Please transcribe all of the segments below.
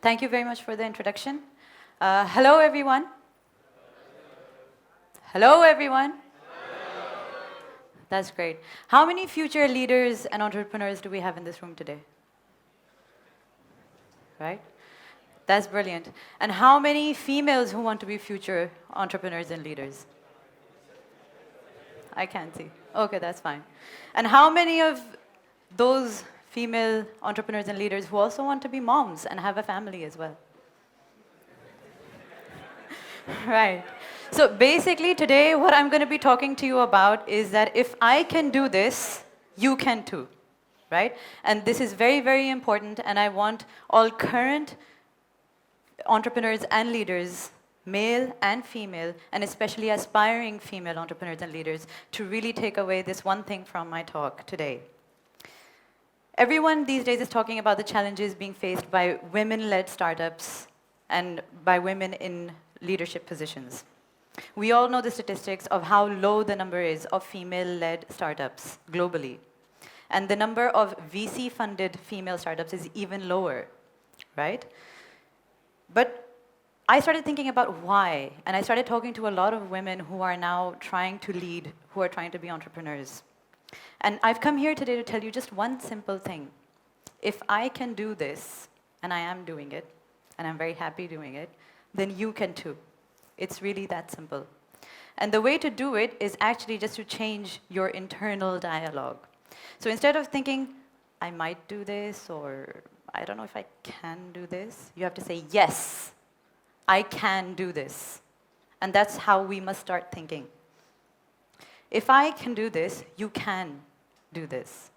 Thank you very much for the introduction. Hello, everyone. Hello, everyone. That's great. How many future leaders and entrepreneurs do we have in this room today? Right? That's brilliant. And how many females who want to be future entrepreneurs and leaders? I can't see. Okay, that's fine. And how many of those female entrepreneurs and leaders who also want to be moms and have a family as well? Right. So basically today what I'm going to be talking to you about is that if I can do this, you can too. Right? And this is very, very important, and I want all current entrepreneurs and leaders, male and female, and especially aspiring female entrepreneurs and leaders, to really take away this one thing from my talk today. Everyone these days is talking about the challenges being faced by women-led startups and by women in leadership positions. We all know the statistics of how low the number is of female-led startups globally. And the number of VC-funded female startups is even lower, right? But I started thinking about why, and I started talking to a lot of women who are now trying to lead, who are trying to be entrepreneurs. And I've come here today to tell you just one simple thing. If I can do this, and I am doing it, and I'm very happy doing it, then you can too. It's really that simple. And the way to do it is actually just to change your internal dialogue. So instead of thinking, I might do this, or I don't know if I can do this, you have to say, yes, I can do this. And that's how we must start thinking. If I can do this, you can do this.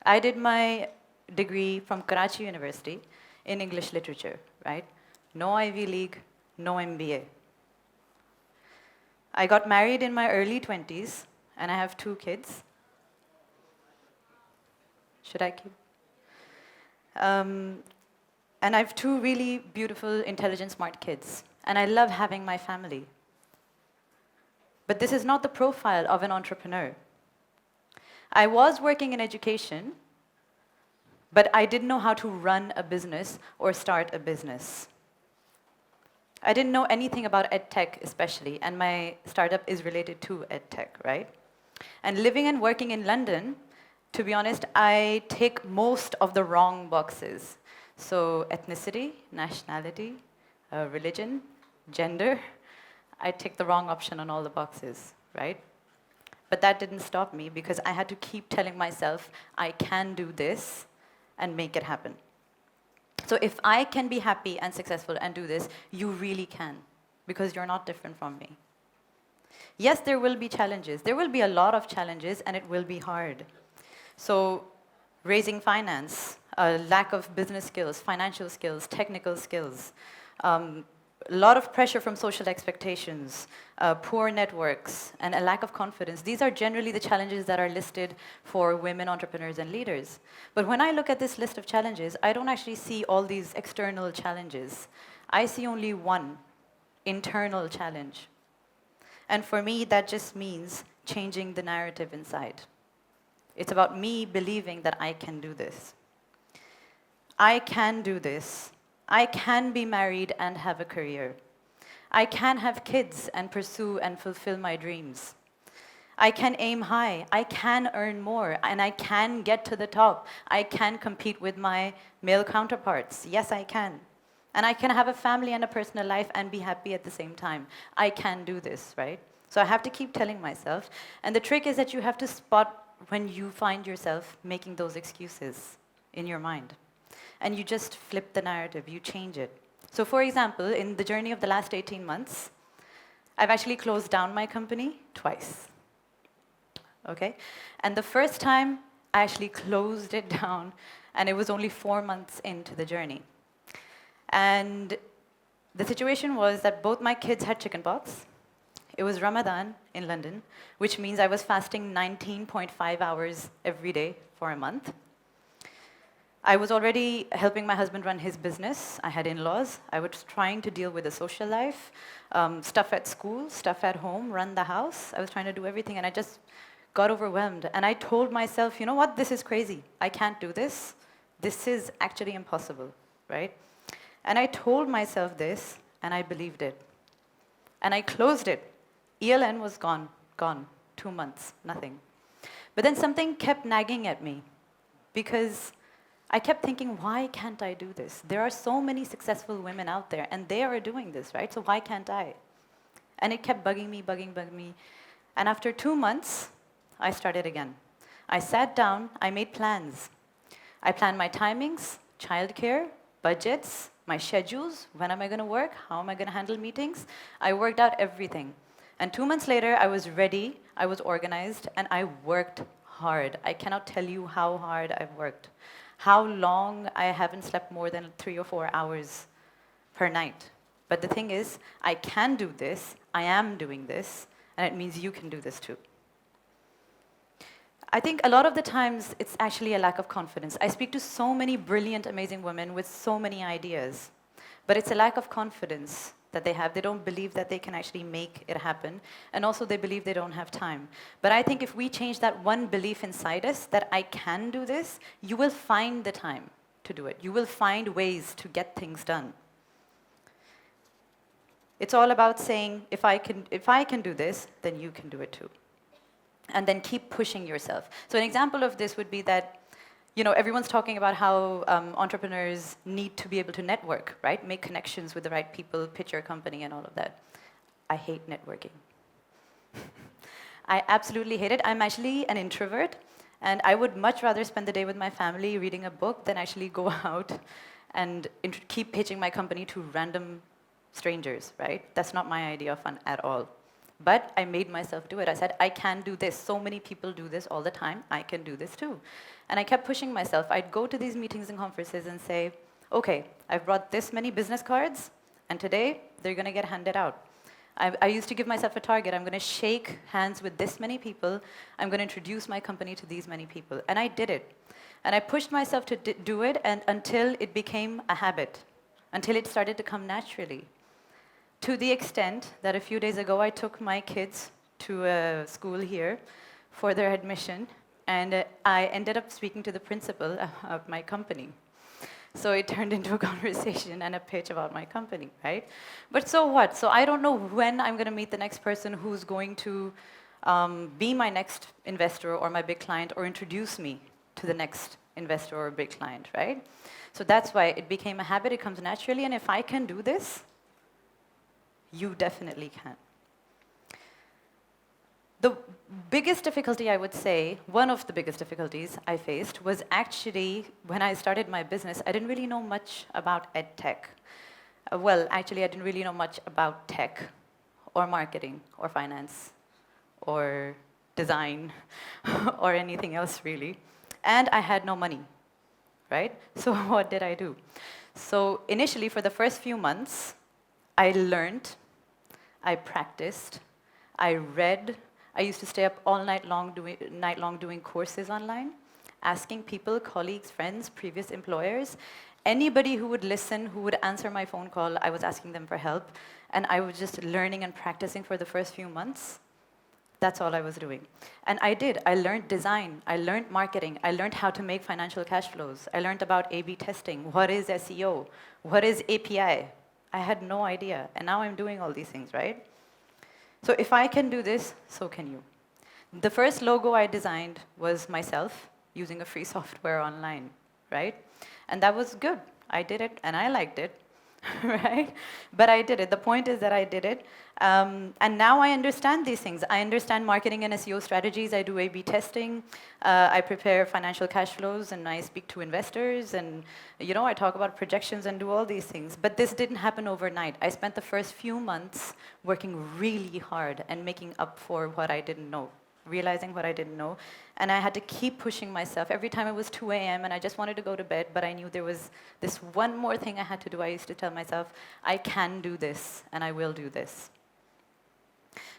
I did my degree from Karachi University in English literature, right? No Ivy League, no MBA. I got married in my early 20s, and I have 2 kids. Should I keep? And I have 2 really beautiful, intelligent, smart kids. And I love having my family. But this is not the profile of an entrepreneur. I was working in education, but I didn't know how to run a business or start a business. I didn't know anything about edtech especially, and my startup is related to edtech, right? And living and working in London, to be honest, I tick most of the wrong boxes. So ethnicity, nationality, religion, gender, I tick the wrong option on all the boxes, right? But that didn't stop me because I had to keep telling myself, I can do this and make it happen. So if I can be happy and successful and do this, you really can, because you're not different from me. Yes, there will be challenges. There will be a lot of challenges, and it will be hard. So raising finance, lack of business skills, financial skills, technical skills, a lot of pressure from social expectations, poor networks, and a lack of confidence. These are generally the challenges that are listed for women entrepreneurs and leaders. But when I look at this list of challenges, I don't actually see all these external challenges. I see only one internal challenge. And for me, that just means changing the narrative inside. It's about me believing that I can do this. I can do this. I can be married and have a career. I can have kids and pursue and fulfill my dreams. I can aim high. I can earn more, and I can get to the top. I can compete with my male counterparts. Yes, I can. And I can have a family and a personal life and be happy at the same time. I can do this, right? So I have to keep telling myself. And the trick is that you have to spot when you find yourself making those excuses in your mind. And you just flip the narrative, you change it. So for example, in the journey of the last 18 months, I've actually closed down my company twice. Okay? And the first time, I actually closed it down, and it was only 4 months into the journey. And the situation was that both my kids had chickenpox. It was Ramadan in London, which means I was fasting 19.5 hours every day for a month. I was already helping my husband run his business. I had in-laws. I was trying to deal with the social life, stuff at school, stuff at home, run the house. I was trying to do everything, and I just got overwhelmed. And I told myself, you know what, this is crazy. I can't do this. This is actually impossible, right? And I told myself this, and I believed it. And I closed it. ELN was gone, gone. 2 months, nothing. But then something kept nagging at me because I kept thinking, why can't I do this? There are so many successful women out there, and they are doing this, right? So why can't I? And it kept bugging me, bugging me. And after 2 months, I started again. I sat down, I made plans. I planned my timings, childcare, budgets, my schedules, when am I going to work, how am I going to handle meetings. I worked out everything. And 2 months later, I was ready, I was organized, and I worked hard. I cannot tell you how hard I've worked. How long I haven't slept more than 3 or 4 hours per night. But the thing is, I can do this, I am doing this, and it means you can do this too. I think a lot of the times it's actually a lack of confidence. I speak to so many brilliant, amazing women with so many ideas, but it's a lack of confidence that they have. They don't believe that they can actually make it happen, and also they believe they don't have time. But I think if we change that one belief inside us that I can do this, you will find the time to do it. You will find ways to get things done. It's all about saying, if I can do this, then you can do it too. And then keep pushing yourself. So an example of this would be that, everyone's talking about how entrepreneurs need to be able to network, right? Make connections with the right people, pitch your company, and all of that. I hate networking. I absolutely hate it. I'm actually an introvert, and I would much rather spend the day with my family reading a book than actually go out and keep pitching my company to random strangers, right? That's not my idea of fun at all. But I made myself do it. I said, I can do this. So many people do this all the time. I can do this too. And I kept pushing myself. I'd go to these meetings and conferences and say, okay, I've brought this many business cards, and today they're going to get handed out. I used to give myself a target. I'm going to shake hands with this many people. I'm going to introduce my company to these many people. And I did it. And I pushed myself to do it until it became a habit, until it started to come naturally. To the extent that a few days ago, I took my kids to a school here for their admission, and I ended up speaking to the principal of my company. So it turned into a conversation and a pitch about my company, right? But so what? So I don't know when I'm going to meet the next person who's going to be my next investor or my big client, or introduce me to the next investor or big client, right? So that's why it became a habit. It comes naturally, and if I can do this, you definitely can. The biggest difficulty, I would say, one of the biggest difficulties I faced was actually when I started my business, I didn't really know much about ed tech. Well, actually, I didn't really know much about tech or marketing or finance or design or anything else really. And I had no money, right? So what did I do? So initially, for the first few months, I learned, I practiced, I read. I used to stay up all night long doing courses online, asking people, colleagues, friends, previous employers, anybody who would listen, who would answer my phone call, I was asking them for help. And I was just learning and practicing for the first few months. That's all I was doing. And I did. I learned design. I learned marketing. I learned how to make financial cash flows. I learned about A/B testing. What is SEO? What is API? I had no idea, and now I'm doing all these things, right? So if I can do this, so can you. The first logo I designed was myself using a free software online, right? And that was good. I did it, and I liked it, right? But I did it. The point is that I did it. And now I understand these things. I understand marketing and SEO strategies. I do A/B testing. I prepare financial cash flows, and I speak to investors. And I talk about projections and do all these things. But this didn't happen overnight. I spent the first few months working really hard and making up for what I didn't know, realizing what I didn't know. And I had to keep pushing myself. Every time it was 2 a.m. and I just wanted to go to bed, but I knew there was this one more thing I had to do. I used to tell myself, I can do this, and I will do this.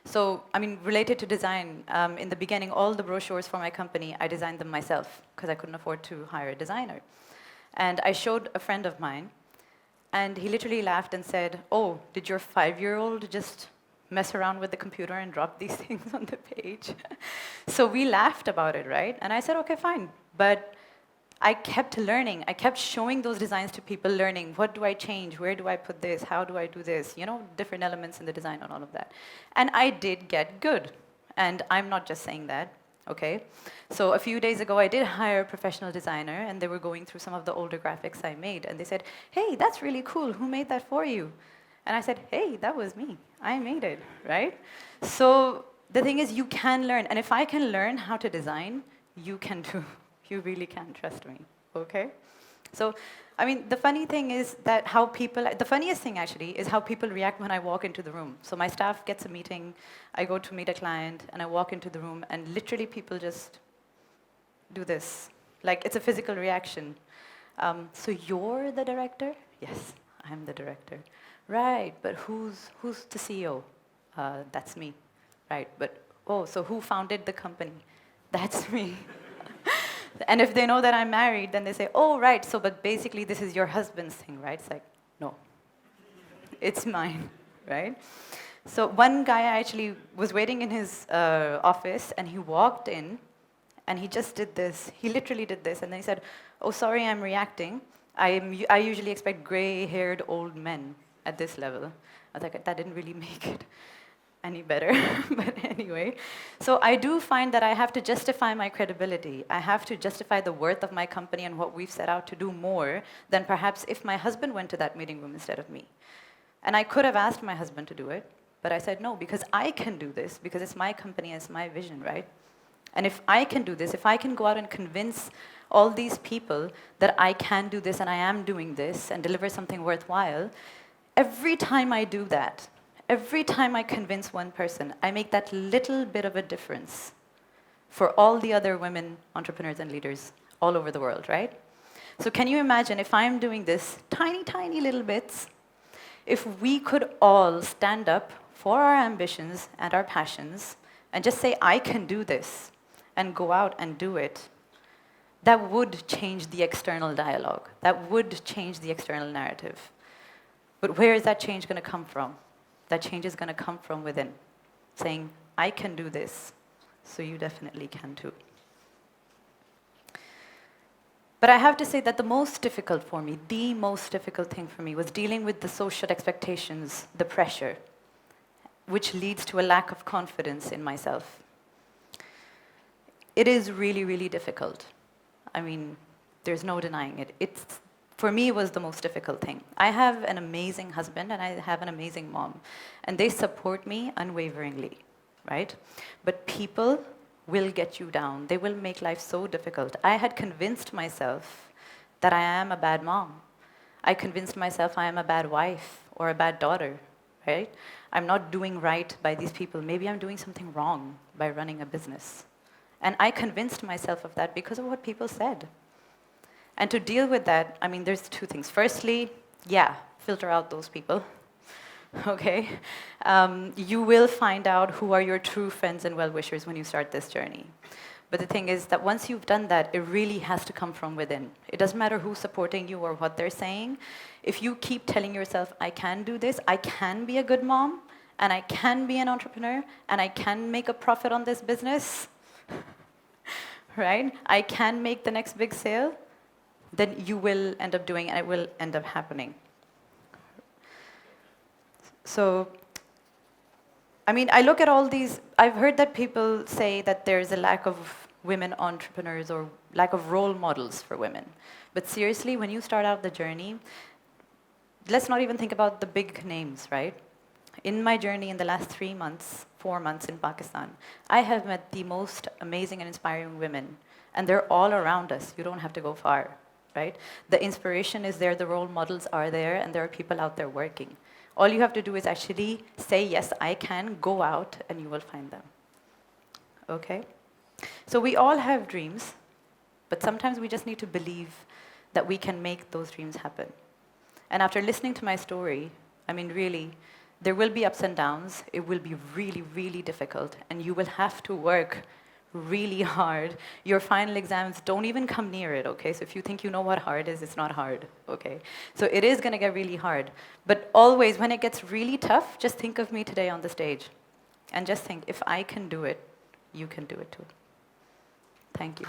So, related to design, in the beginning, all the brochures for my company, I designed them myself because I couldn't afford to hire a designer. And I showed a friend of mine, and he literally laughed and said, oh, did your 5-year-old just mess around with the computer and drop these things on the page? So we laughed about it, right? And I said, okay, fine. But I kept learning. I kept showing those designs to people, learning, what do I change? Where do I put this? How do I do this? You know, different elements in the design and all of that. And I did get good. And I'm not just saying that, okay? So a few days ago, I did hire a professional designer, and they were going through some of the older graphics I made. And they said, hey, that's really cool. Who made that for you? And I said, hey, that was me. I made it, right? So the thing is, you can learn. And if I can learn how to design, you can too. You really can, trust me, okay? So, I mean, the funny thing is that how people, the funniest thing actually is how people react when I walk into the room. So my staff gets a meeting, I go to meet a client, and I walk into the room, and literally people just do this. Like, it's a physical reaction. So you're the director? Yes, I'm the director. Right, but who's the CEO? That's me. Right, but, oh, so who founded the company? That's me. And if they know that I'm married, then they say, oh, right, so but basically this is your husband's thing, right? It's like, no, it's mine, right? So one guy actually was waiting in his office, and he walked in, and he just did this. He literally did this, and then he said, oh, sorry, I'm reacting. I usually expect gray-haired old men at this level. I was like, that didn't really make it any better, but anyway. So I do find that I have to justify my credibility. I have to justify the worth of my company and what we've set out to do more than perhaps if my husband went to that meeting room instead of me. And I could have asked my husband to do it, but I said no, because I can do this, because it's my company, it's my vision, right? And if I can do this, if I can go out and convince all these people that I can do this and I am doing this and deliver something worthwhile, every time I do that, every time I convince one person, I make that little bit of a difference for all the other women entrepreneurs and leaders all over the world, right? So can you imagine if I'm doing this tiny, tiny little bits, if we could all stand up for our ambitions and our passions and just say, I can do this, and go out and do it, that would change the external dialogue. That would change the external narrative. But where is that change going to come from? That change is going to come from within, saying, I can do this, so you definitely can too. But I have to say that the most difficult for me, the most difficult thing for me was dealing with the social expectations, the pressure, which leads to a lack of confidence in myself. It is really, really difficult. I mean, there's no denying it. For me, it was the most difficult thing. I have an amazing husband and I have an amazing mom, and they support me unwaveringly, right? But people will get you down. They will make life so difficult. I had convinced myself that I am a bad mom. I convinced myself I am a bad wife or a bad daughter, right? I'm not doing right by these people. Maybe I'm doing something wrong by running a business. And I convinced myself of that because of what people said. And to deal with that, I mean, there's two things. Firstly, yeah, filter out those people, okay? You will find out who are your true friends and well-wishers when you start this journey. But the thing is that once you've done that, it really has to come from within. It doesn't matter who's supporting you or what they're saying. If you keep telling yourself, I can do this, I can be a good mom, and I can be an entrepreneur, and I can make a profit on this business, right? I can make the next big sale, then you will end up doing, and it will end up happening. So, I mean, I look at all these, I've heard that people say that there's a lack of women entrepreneurs or lack of role models for women. But seriously, when you start out the journey, let's not even think about the big names, right? In my journey in the last 3 months, 4 months in Pakistan, I have met the most amazing and inspiring women, and they're all around us. You don't have to go far, right? The inspiration is there, the role models are there, and there are people out there working. All you have to do is actually say, yes, I can, go out, and you will find them, okay? So we all have dreams, but sometimes we just need to believe that we can make those dreams happen. And after listening to my story, I mean, really, there will be ups and downs. It will be really, really difficult, and you will have to work really hard. Your final exams don't even come near it, okay? So if you think you know what hard is, it's not hard, okay? So it is gonna get really hard. But always, when it gets really tough, just think of me today on the stage. And just think, if I can do it, you can do it too. Thank you.